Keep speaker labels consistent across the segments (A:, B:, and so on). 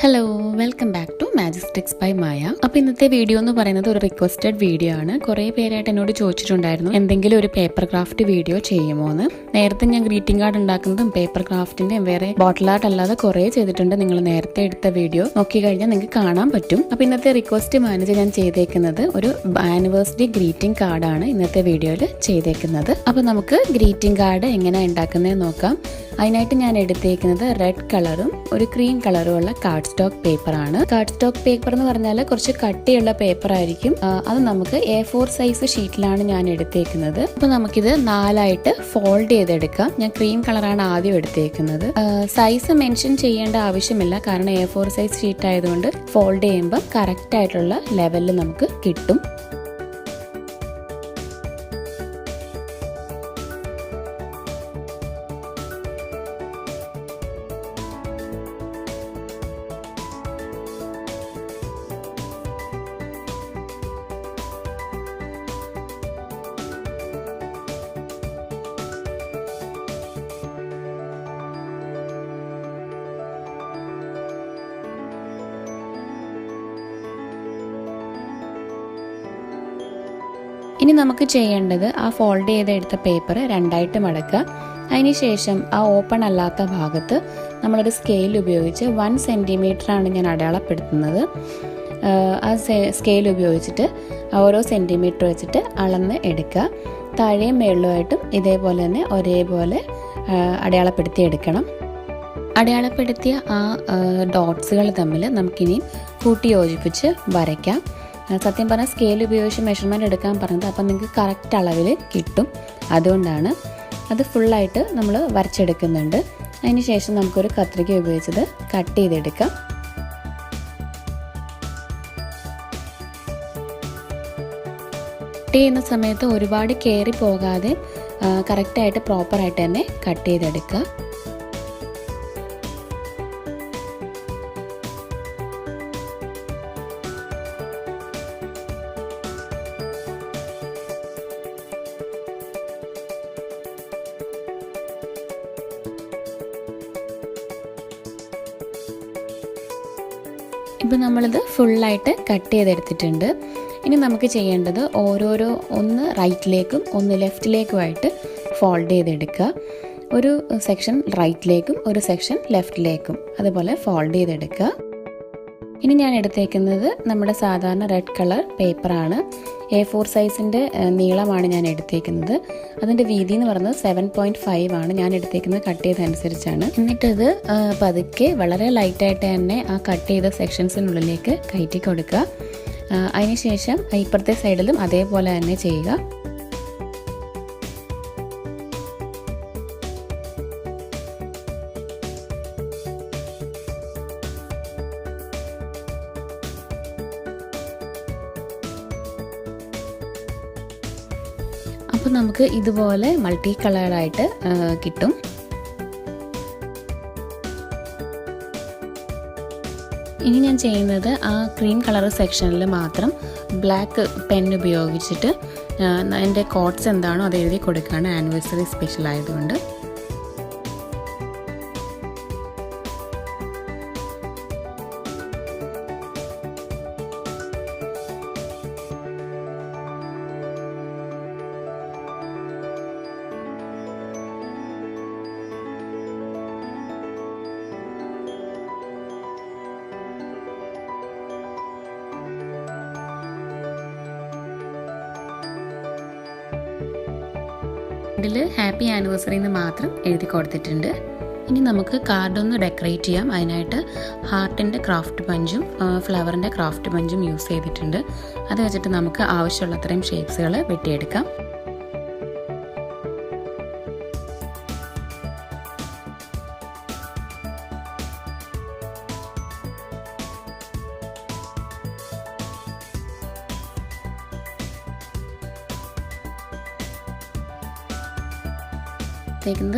A: Hello, welcome back to magic sticks by Maya. അപ്പോൾ ഇന്നത്തെ video എന്ന് പറയുന്നത് ഒരു റിക്വസ്റ്റഡ് വീഡിയോ ആണ്. കുറേ പേരായിട്ട് എന്നോട് ചോദിച്ചിട്ടുണ്ടായിരുന്നു എന്തെങ്കിലും ഒരു പേപ്പർ ക്രാഫ്റ്റ് വീഡിയോ ചെയ്യുമോ എന്ന്. നേരത്തെ ഞാൻ ഗ്രീറ്റിംഗ് കാർഡ് ഉണ്ടാക്കുന്നതും പേപ്പർ ക്രാഫ്റ്റിന്റെയും വേറെ ബോട്ടിൽ ആർട്ട് അല്ലാതെ കുറേ ചെയ്തിട്ടുണ്ട്. നിങ്ങൾ നേരത്തെ എടുത്ത വീഡിയോ നോക്കി കഴിഞ്ഞാൽ നിങ്ങൾക്ക് കാണാൻ പറ്റും. അപ്പോൾ ഇന്നത്തെ റിക്വസ്റ്റ് മാനേജ് ഞാൻ ചെയ്തേക്കുന്നത് ഒരു ആനിവേഴ്സറി ഗ്രീറ്റിംഗ് കാർഡാണ് ഇന്നത്തെ വീഡിയോയിൽ ചെയ്തേക്കുന്നത്. അപ്പോൾ നമുക്ക് ഗ്രീറ്റിംഗ് കാർഡ് എങ്ങനെയാണ് ഉണ്ടാക്കുന്നതെന്ന് നോക്കാം. അതിനായിട്ട് ഞാൻ എടുത്തേക്കുന്നത് റെഡ് കളറും ഒരു ക്രീം കളറും ഉള്ള കാർഡ് സ്റ്റോക്ക് പേപ്പർ ആണ്. കാർഡ് സ്റ്റോക്ക് പേപ്പർ എന്ന് പറഞ്ഞാൽ കുറച്ച് കട്ടിയുള്ള പേപ്പർ ആയിരിക്കും. അത് നമുക്ക് A4 സൈസ് ഷീറ്റിലാണ് ഞാൻ എടുത്തേക്കുന്നത്. അപ്പൊ നമുക്കിത് 4ആയിട്ട് ഫോൾഡ് ചെയ്തെടുക്കാം. ഞാൻ ക്രീം കളറാണ് ആദ്യം എടുത്തേക്കുന്നത്. സൈസ് മെൻഷൻ ചെയ്യേണ്ട ആവശ്യമില്ല, കാരണം A4 സൈസ് ഷീറ്റ് ആയതുകൊണ്ട് ഫോൾഡ് ചെയ്യുമ്പോൾ കറക്റ്റ് ആയിട്ടുള്ള ലെവലിൽ നമുക്ക് കിട്ടും. ഇനി നമുക്ക് ചെയ്യേണ്ടത് ആ ഫോൾഡ് ചെയ്തെടുത്ത പേപ്പർ 2ആയിട്ട് മടക്കുക. അതിനുശേഷം ആ ഓപ്പൺ അല്ലാത്ത ഭാഗത്ത് നമ്മളൊരു സ്കെയിൽ ഉപയോഗിച്ച് 1 സെൻറ്റിമീറ്ററാണ് ഞാൻ അടയാളപ്പെടുത്തുന്നത്. ആ സ്കെയിൽ ഉപയോഗിച്ചിട്ട് ഓരോ സെൻറ്റിമീറ്റർ വെച്ചിട്ട് അളന്ന് എടുക്കുക. താഴെയും മേളിലുമായിട്ടും ഇതേപോലെ തന്നെ ഒരേപോലെ അടയാളപ്പെടുത്തി എടുക്കണം. അടയാളപ്പെടുത്തിയ ആ ഡോട്ട്സുകൾ തമ്മിൽ നമുക്കിനി കൂട്ടി യോജിപ്പിച്ച് വരയ്ക്കാം. സത്യം പറഞ്ഞാൽ സ്കെയിൽ ഉപയോഗിച്ച് മെഷർമെൻറ്റ് എടുക്കാൻ പറഞ്ഞത്, അപ്പം നിങ്ങൾക്ക് കറക്റ്റ് അളവിൽ കിട്ടും. അതുകൊണ്ടാണ് അത് ഫുള്ളായിട്ട് നമ്മൾ വരച്ചെടുക്കുന്നുണ്ട്. അതിന് ശേഷം നമുക്കൊരു കത്രിക ഉപയോഗിച്ചത് കട്ട് ചെയ്തെടുക്കാം. കട്ട് ചെയ്യുന്ന സമയത്ത് ഒരുപാട് കയറി പോകാതെ കറക്റ്റായിട്ട് പ്രോപ്പറായിട്ട് തന്നെ കട്ട് ചെയ്തെടുക്കുക. ഇപ്പോൾ നമ്മളിത് ഫുള്ളായിട്ട് കട്ട് ചെയ്തെടുത്തിട്ടുണ്ട്. ഇനി നമുക്ക് ചെയ്യേണ്ടത് ഒന്ന് റൈറ്റിലേക്കും ഒന്ന് ലെഫ്റ്റിലേക്കുമായിട്ട് ഫോൾഡ് ചെയ്തെടുക്കുക. ഒരു സെക്ഷൻ റൈറ്റിലേക്കും ഒരു സെക്ഷൻ ലെഫ്റ്റിലേക്കും അതുപോലെ ഫോൾഡ് ചെയ്തെടുക്കുക. ഇനി ഞാൻ എടുത്തേക്കുന്നത് നമ്മുടെ സാധാരണ റെഡ് കളർ പേപ്പറാണ്. A4 സൈസിൻ്റെ നീളമാണ് ഞാൻ എടുത്തേക്കുന്നത്. അതിൻ്റെ വീതി എന്ന് പറയുന്നത് 7.5 ആണ്. ഞാൻ എടുത്തേക്കുന്നത് കട്ട് ചെയ്തതനുസരിച്ചാണ്. എന്നിട്ടത് പതുക്കെ വളരെ ലൈറ്റായിട്ട് തന്നെ ആ കട്ട് ചെയ്ത സെക്ഷൻസിനുള്ളിലേക്ക് കയറ്റി കൊടുക്കുക. അതിനുശേഷം ഇപ്പുറത്തെ സൈഡിലും അതേപോലെ തന്നെ ചെയ്യുക. അപ്പോൾ നമുക്ക് ഇതുപോലെ മൾട്ടി കളറായിട്ട് കിട്ടും. ഇനി ഞാൻ ചെയ്യുന്നത് ആ ക്രീം കളർ സെക്ഷനിൽ മാത്രം ബ്ലാക്ക് പെൻ ഉപയോഗിച്ചിട്ട് എൻ്റെ കോട്ട്സ് എന്താണോ അത് എഴുതി കൊടുക്കുകയാണ്, ആനിവേഴ്സറി സ്പെഷ്യൽ ആയതുകൊണ്ട്. ഇതിൽ ഹാപ്പി ആനിവേഴ്സറി എന്ന് മാത്രം എഴുതി കൊടുത്തിട്ടുണ്ട്. ഇനി നമുക്ക് കാർഡൊന്ന് ഡെക്കറേറ്റ് ചെയ്യാം. അതിനായിട്ട് ഹാർട്ടിൻ്റെ ക്രാഫ്റ്റ് പഞ്ചും ഫ്ലവറിൻ്റെ ക്രാഫ്റ്റ് പഞ്ചും യൂസ് ചെയ്തിട്ടുണ്ട്. അത് വെച്ചിട്ട് നമുക്ക് ആവശ്യമുള്ളത്രയും ഷേപ്സുകൾ വെട്ടിയെടുക്കാം.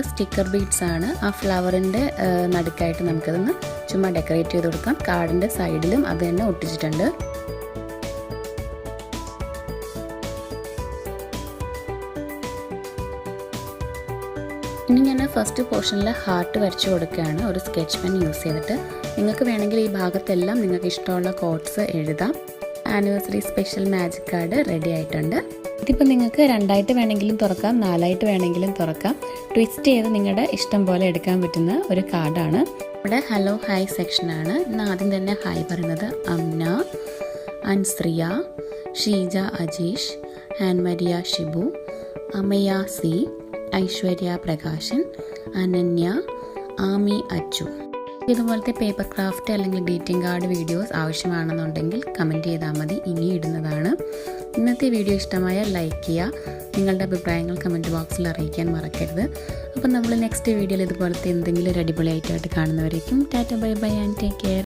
A: സ്റ്റിക്കർ ബീഡ്സ് ആണ്. ആ ഫ്ലവറിൻ്റെ നടുക്കായിട്ട് നമുക്കതൊന്ന് ചുമ്മാ ഡെക്കറേറ്റ് ചെയ്ത് കൊടുക്കാം. കാർഡിൻ്റെ സൈഡിലും അത് തന്നെ ഒട്ടിച്ചിട്ടുണ്ട്. ഇനി ഞാൻ ഫസ്റ്റ് പോർഷനിൽ ഹാർട്ട് വരച്ചു കൊടുക്കുകയാണ് ഒരു സ്കെച്ച് പെൻ യൂസ് ചെയ്തിട്ട്. നിങ്ങൾക്ക് വേണമെങ്കിൽ ഈ ഭാഗത്തെല്ലാം നിങ്ങൾക്ക് ഇഷ്ടമുള്ള കോട്ട്സ് എഴുതാം. Anniversary special magic card ready ആയിട്ടുണ്ട്. ഇതിപ്പോൾ നിങ്ങൾക്ക് 2ആയിട്ട് വേണമെങ്കിലും തുറക്കാം, 4ആയിട്ട് വേണമെങ്കിലും തുറക്കാം. ട്വിസ്റ്റ് ചെയ്ത് നിങ്ങളുടെ ഇഷ്ടം പോലെ എടുക്കാൻ പറ്റുന്ന ഒരു കാർഡാണ്. ഇവിടെ ഹലോ ഹായ് സെക്ഷനാണ്. ഇന്ന് ആദ്യം തന്നെ ഹായ് പറയുന്നത് അംന, അൻസ്രിയ, ഷീജ അജീഷ്, ഹാൻമരിയ ഷിബു, അമയ സി, ഐശ്വര്യ പ്രകാശൻ, അനന്യ, ആമി അച്ചു. ഇതുപോലത്തെ പേപ്പർ ക്രാഫ്റ്റ് അല്ലെങ്കിൽ ഗ്രീറ്റിംഗ് കാർഡ് വീഡിയോസ് ആവശ്യമാണെന്നുണ്ടെങ്കിൽ കമൻറ്റ് ചെയ്താൽ മതി, ഇനി ഇടുന്നതാണ്. ഇന്നത്തെ വീഡിയോ ഇഷ്ടമായാൽ ലൈക്ക് ചെയ്യുക. നിങ്ങളുടെ അഭിപ്രായങ്ങൾ കമൻറ്റ് ബോക്സിൽ അറിയിക്കാൻ മറക്കരുത്. അപ്പം നമ്മൾ നെക്സ്റ്റ് വീഡിയോയിൽ ഇതുപോലത്തെ എന്തെങ്കിലും ഒരു അടിപൊളിയായിട്ട് കാണുന്നവരേക്കും tata bye bye and take care.